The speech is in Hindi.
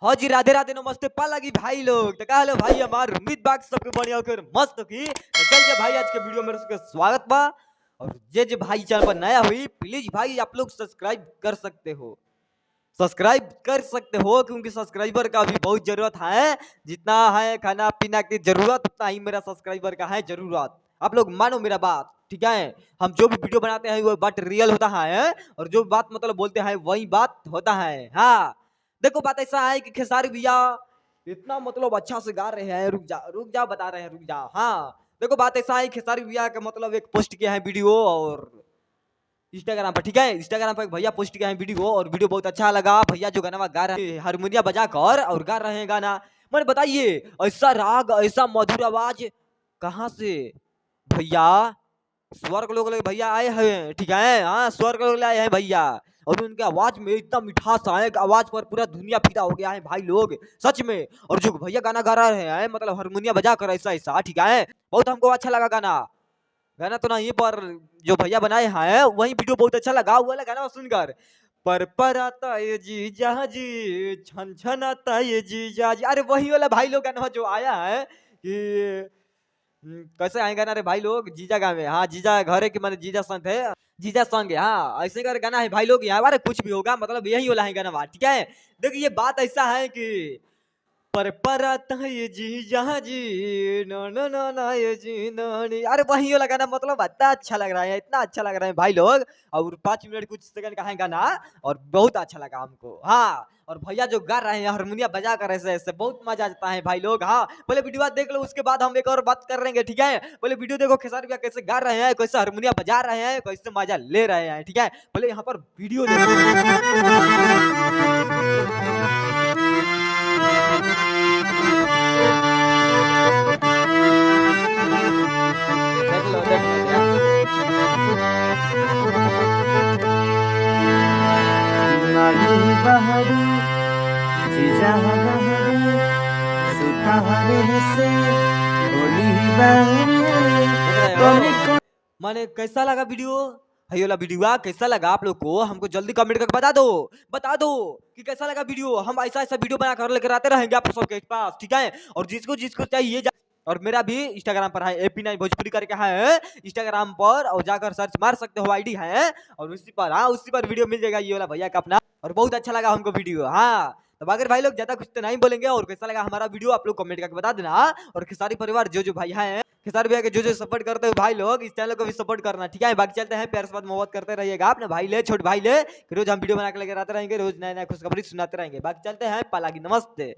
हाँ जी, राधे राधे नमस्ते पालागी भाई लोग। तो का भाई हमार उम्मीद बाग सबके बढ़िया होकर मस्त की तो चल के भाई आज के वीडियो में उसका स्वागत बा। और जे भाई चैनल पर नया हुई प्लीज भाई आप लोग सब्सक्राइब कर सकते हो, क्योंकि सब्सक्राइबर का भी बहुत जरूरत है। जितना है खाना पीना की जरूरत उतना ही मेरा सब्सक्राइबर का है जरूरत। आप लोग मानो मेरा बात, ठीक है। हम जो भी वीडियो बनाते हैं वो बात रियल होता है और जो बात मतलब बोलते हैं वही बात होता है। हाँ देखो बात ऐसा है कि खेसारी भैया इतना मतलब अच्छा से गा रहे हैं। रुक जा बता रहे हैं, रुक जा। हाँ देखो बात ऐसा है खेसारी भैया का मतलब एक पोस्ट किया है वीडियो और इंस्टाग्राम पर, ठीक है। इंस्टाग्राम पर भैया पोस्ट किया है वीडियो और वीडियो बहुत अच्छा लगा। भैया जो गाना गा रहे हैं हारमोनिया बजा कर और गा रहे हैं गाना। मैंने बताइए ऐसा राग ऐसा मधुर आवाज कहाँ से भैया? स्वर्ग लोग भैया आए हैं, ठीक है। हाँ स्वर्ग लोग आए हैं भैया और उनके आवाज में इतना मिठास आए, आवाज पर पूरा दुनिया फिदा हो गया है भाई लोग सच में। और जो भैया गाना गा रहे हैं मतलब हारमोनिया बजा कर ऐसा ऐसा, ठीक है। बहुत हमको अच्छा लगा गाना। गाना तो नहीं पर जो भैया बनाए हैं वही वीडियो बहुत अच्छा लगा। वो वाला गाना सुनकर पर आता ये जीजा जी छन छन आता ये जीजा जी, अरे वही वाला भाई लोग गाना जो आया है कि कैसे आएगा ना रे भाई लोग जीजा गाँव में। हाँ जीजा घर है कि मैंने जीजा संत है, जीजा संग है। हाँ ऐसे कर गाना है भाई लोग यहाँ बारे कुछ भी होगा मतलब यही वाला है गाना, ठीक है। देखिए ये बात ऐसा है कि पर आता है ये जीजा जी नो नो नो नो ये जी नो नी, अरे वही वाला गाना मतलब इतना अच्छा लग रहा है, इतना अच्छा लग रहा है भाई लोग। और 5 मिनट कुछ सेकंड का है गाना और बहुत अच्छा लगा हमको। हाँ और भैया जो गा रहे हैं हारमोनिया बजा कर ऐसे ऐसे बहुत मजा आता है भाई लोग। हाँ पहले वीडियो देख लो उसके बाद हम एक और बात कर लेंगे, ठीक है। पहले वीडियो देखो खेसारी भैया कैसे गा रहे हैं, कैसे हारमोनिया बजा रहे हैं, कैसे मजा ले रहे हैं, ठीक है। पहले यहाँ पर वीडियो देखो। देख लो देख लो माही बहरू जीजा गहरे सुता हरे से होली बहरे माने कैसा लगा वीडियो? भाई वाला वीडियो कैसा लगा आप लोग को? हमको जल्दी कमेंट करके बता दो कि कैसा लगा वीडियो। हम ऐसा ऐसा वीडियो बना कर लेकर आते रहेंगे आप सबके पास, ठीक है। और जिसको जिसको चाहिए और मेरा भी इंस्टाग्राम पर है AP9 भोजपुरी करके है इंस्टाग्राम पर, और जाकर सर्च मार सकते हो, आईडी है। और उसी पर हाँ उसी पर वीडियो मिल जाएगा ये वाला भैया का अपना। और बहुत अच्छा लगा हमको वीडियो। हाँ तो अगर भाई लोग ज्यादा कुछ तो नहीं बोलेंगे और कैसा लगा हमारा वीडियो आप लोग कमेंट करके बता देना। और खेसारी परिवार जो भाई हैं खेसारी भैया के जो सपोर्ट करते हो भाई लोग इस चैनल को भी सपोर्ट करना, ठीक है। बाकी चलते हैं प्यार से बात मोहब्बत करते रहिएगा अपने भाई ले छोटे भाई ले, रोज हम वीडियो बना के लेकर आते रहेंगे, रोज नया नया खुशखबरी सुनाते रहेंगे। बाकी चलते हैं पालागी नमस्ते।